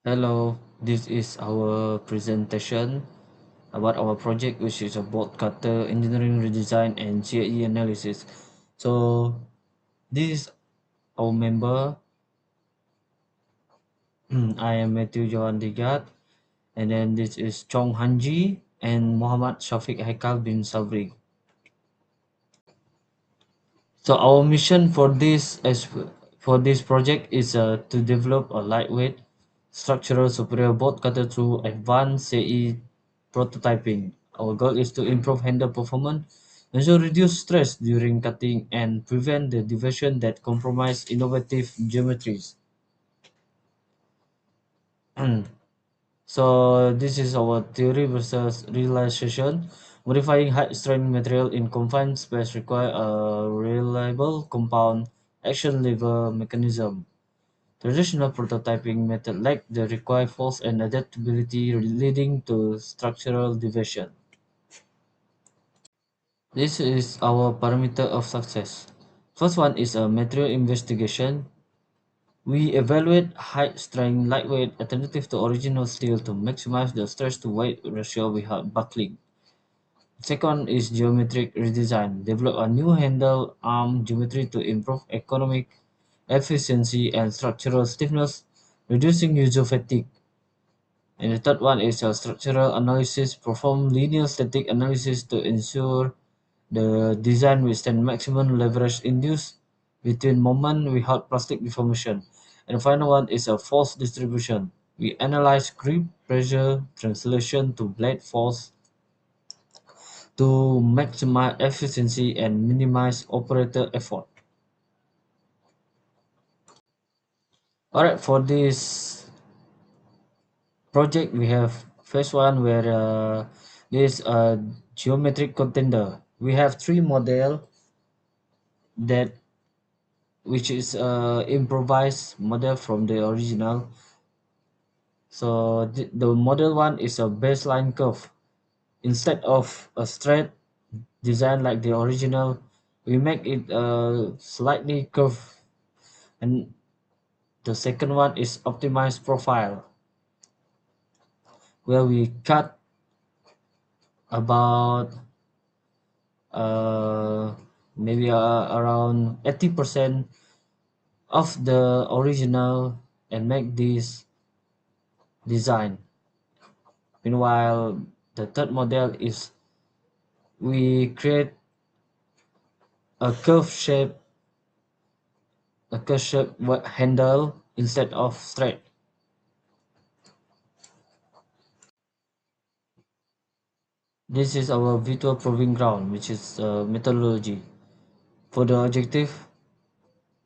Hello, this is our presentation about our project, which is about cutter engineering redesign and CAE analysis. So, this is our member. I am Matthew Jawan Digat, and then this is Chong Hanji and Muhammad Syafiq Haikal bin Sabri. So, our mission for this project is to develop a lightweight structural superior board cutter through advanced CE prototyping. Our goal is to improve handle performance, also reduce stress during cutting and prevent the diversion that compromise innovative geometries. So this is our theory versus realization. Modifying high strength material in confined space require a reliable compound action lever mechanism. Traditional prototyping method lack the required force and adaptability leading to structural deviation. This is our parameter of success. First one is a material investigation. We evaluate high strength, lightweight alternative to original steel to maximize the stress to weight ratio without buckling. Second is geometric redesign. Develop a new handle arm geometry to improve economic efficiency and structural stiffness, reducing user fatigue. And the third one is a structural analysis. Perform linear static analysis to ensure the design withstand maximum leverage induced between moment without plastic deformation. And the final one is a force distribution. We analyze grip, pressure, translation to blade force to maximize efficiency and minimize operator effort. Alright, for this project we have first one where this geometric contender. We have three model that which is improvised model from the original. So the model one is a baseline curve. Instead of a straight design like the original, we make it slightly curved. And the second one is optimized profile, where we cut about uh, maybe around 80% of the original and make this design. Meanwhile, the third model is we create a curve shape, a curve shape handle instead of straight. This is our virtual proving ground, which is methodology. For the objective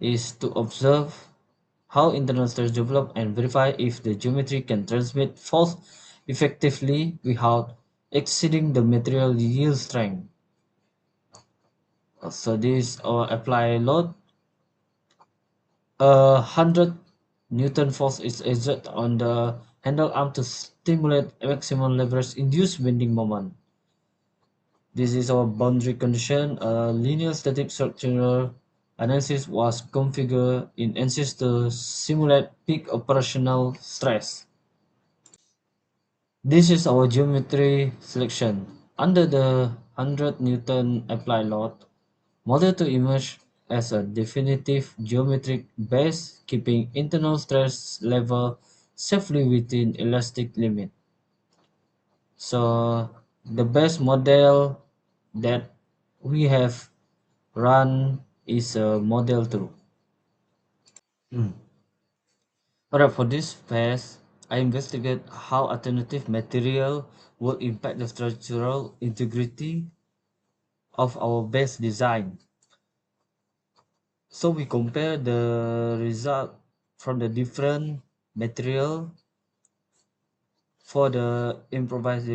is to observe how internal stress develop and verify if the geometry can transmit force effectively without exceeding the material yield strength. So this apply load. 100 Newton force is exerted on the handle arm to stimulate maximum leverage induced bending moment. This is our boundary condition. A linear static structural analysis was configured in ANSYS to simulate peak operational stress. This is our geometry selection. Under the 100 Newton applied load, model to emerge as a definitive geometric base, keeping internal stress level safely within elastic limit. So the best model that we have run is a model 2. Mm. Alright, for this phase, I investigate how alternative material will impact the structural integrity of our base design. So we compare the result from the different material for the improvised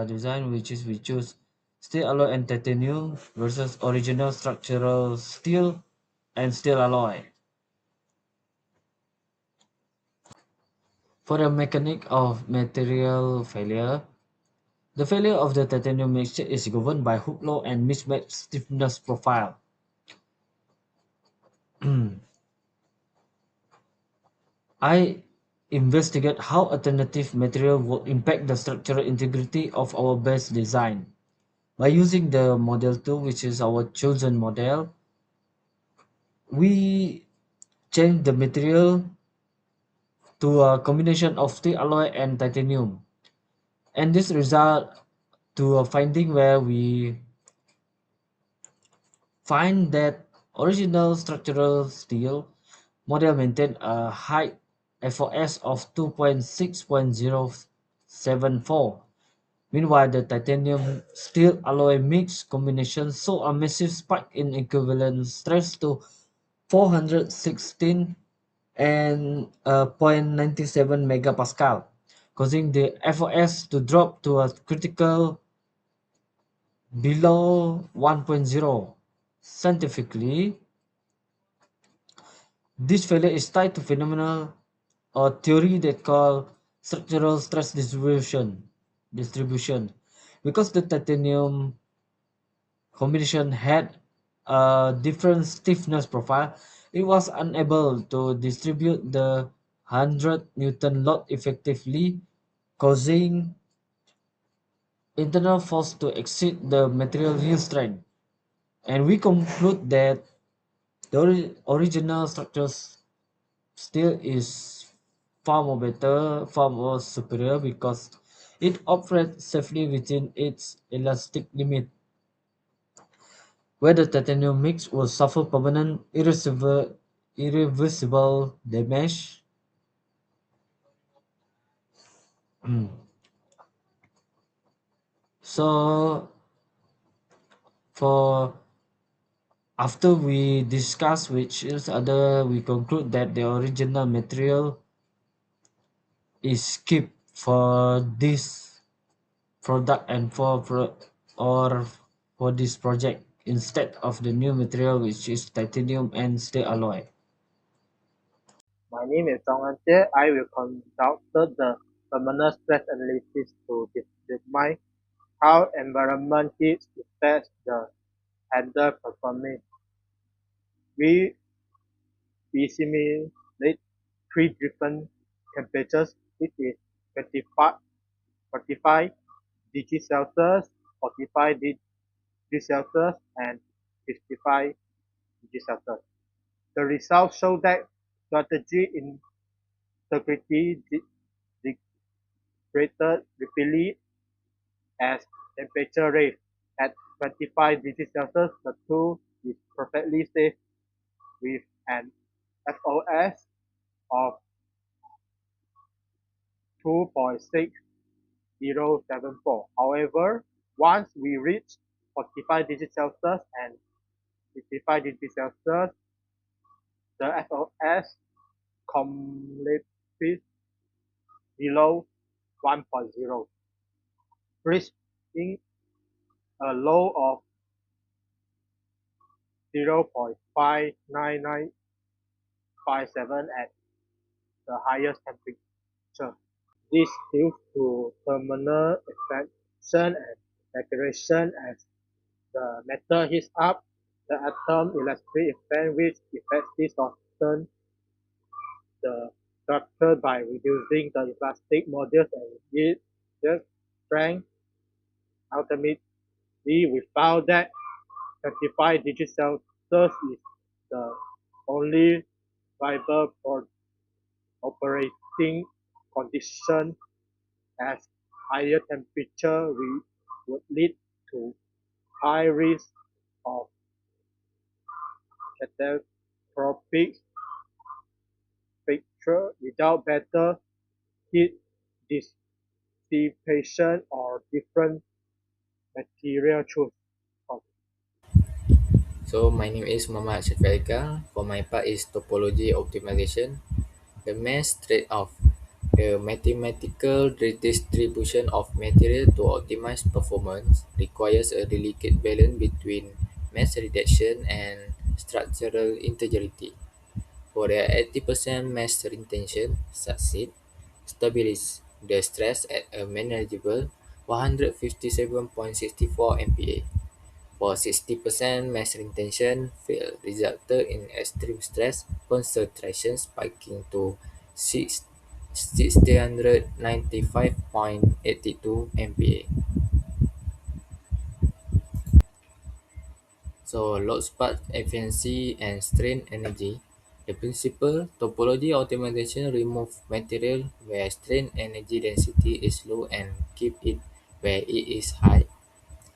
design, which is we choose steel alloy and titanium versus original structural steel and steel alloy. For the mechanic of material failure, the failure of the titanium mixture is governed by Hooke law and mismatch stiffness profile. I investigate how alternative material will impact the structural integrity of our base design. By using the model 2, which is our chosen model, we change the material to a combination of steel alloy and titanium. And this result to a finding where we find that original structural steel model maintained a high FOS of 2.6.074. Meanwhile, the titanium steel alloy mix combination saw a massive spike in equivalent stress to 416 and 0.97 megapascal, causing the FOS to drop to a critical below 1.0. Scientifically, this failure is tied to phenomenal or theory that call structural stress distribution because the titanium combination had a different stiffness profile. It was unable to distribute the 100 Newton load effectively, causing internal force to exceed the material yield strength. And we conclude that the original structures still is far more better, far more superior because it operates safely within its elastic limit, where the titanium mix will suffer permanent irreversible damage. So for after we discuss which is other, we conclude that the original material is kept for this product and or for this project instead of the new material which is titanium and steel alloy. My name is Chong. I will conduct the thermal stress analysis to determine how environment heat affects the handle performance. We we simulate three different temperatures, which is 25, 45 degrees Celsius, 45 degrees Celsius, and 55 degrees Celsius. The results show that strategy integrity degraded rapidly as temperature raised. At 25 degrees Celsius, the tool is perfectly safe with an FOS of 2.6074. However, once we reach 45 degrees Celsius and 55 degrees Celsius, the FOS collapses below 1.0, reaching a low of 0.59957 at the highest temperature. This due to thermal expansion and degradation as the metal heats up. The atom elastic effect which effectively softens the structure by reducing the elastic modulus and yield strength. Ultimately, we found that 25 degrees Celsius is the only viable operating condition as higher temperature would lead to high risk of catastrophic fracture without better heat dissipation or different material choice. So my name is Mohd Haikal. For my part is topology optimization. The mass trade-off. The mathematical redistribution of material to optimize performance requires a delicate balance between mass reduction and structural integrity. For the 80% mass retention succeed, stabilize the stress at a manageable 157.64 MPa. For 60% mass retention fail resulted in extreme stress concentration spiking to 6 695.82 MPa. So load spark efficiency and strain energy. The principal topology optimization remove material where strain energy density is low and keep it where it is high.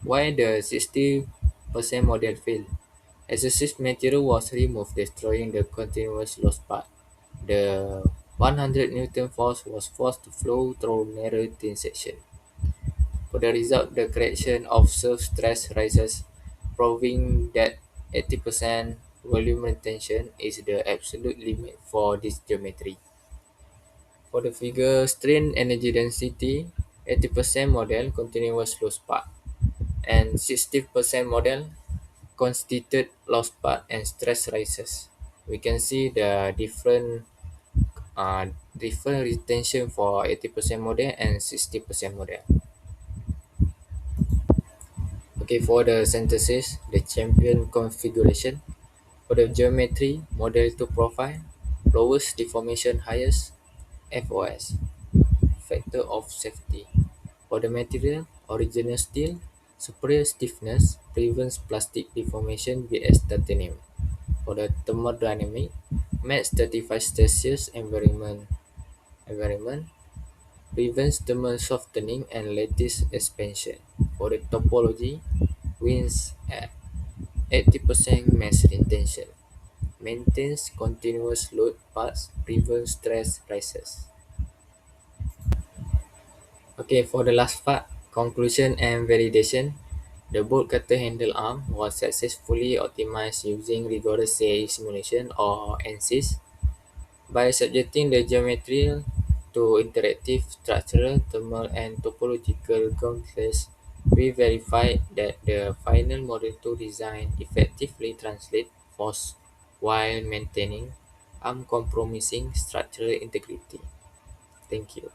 Why the 60% model failed? Excessive material was removed, destroying the continuous load spark. The 100 Newton force was forced to flow through narrow thin section. For the result, the correction of surface stress rises, proving that 80% volume retention is the absolute limit for this geometry. For the figure strain energy density, 80% model continuous low spark and 60% model constituted low spark and stress rises. We can see the uh, different retention for 80% model and 60% model. Okay, for the synthesis, the champion configuration. For the geometry, model to profile, lowest deformation, highest FOS, factor of safety. For the material, original steel, superior stiffness, prevents plastic deformation vs titanium. For the thermodynamic, match 35 Celsius environment prevents thermal softening and lattice expansion. For the topology, wins at 80% mass retention, maintains continuous load paths, prevents stress rises. Okay, for the last part, conclusion and validation. The bolt cutter handle arm was successfully optimized using rigorous CAE simulation or ANSYS. By subjecting the geometry to interactive structural, thermal, and topological gauntlets, we verified that the final Model 2 design effectively translates force while maintaining uncompromising structural integrity. Thank you.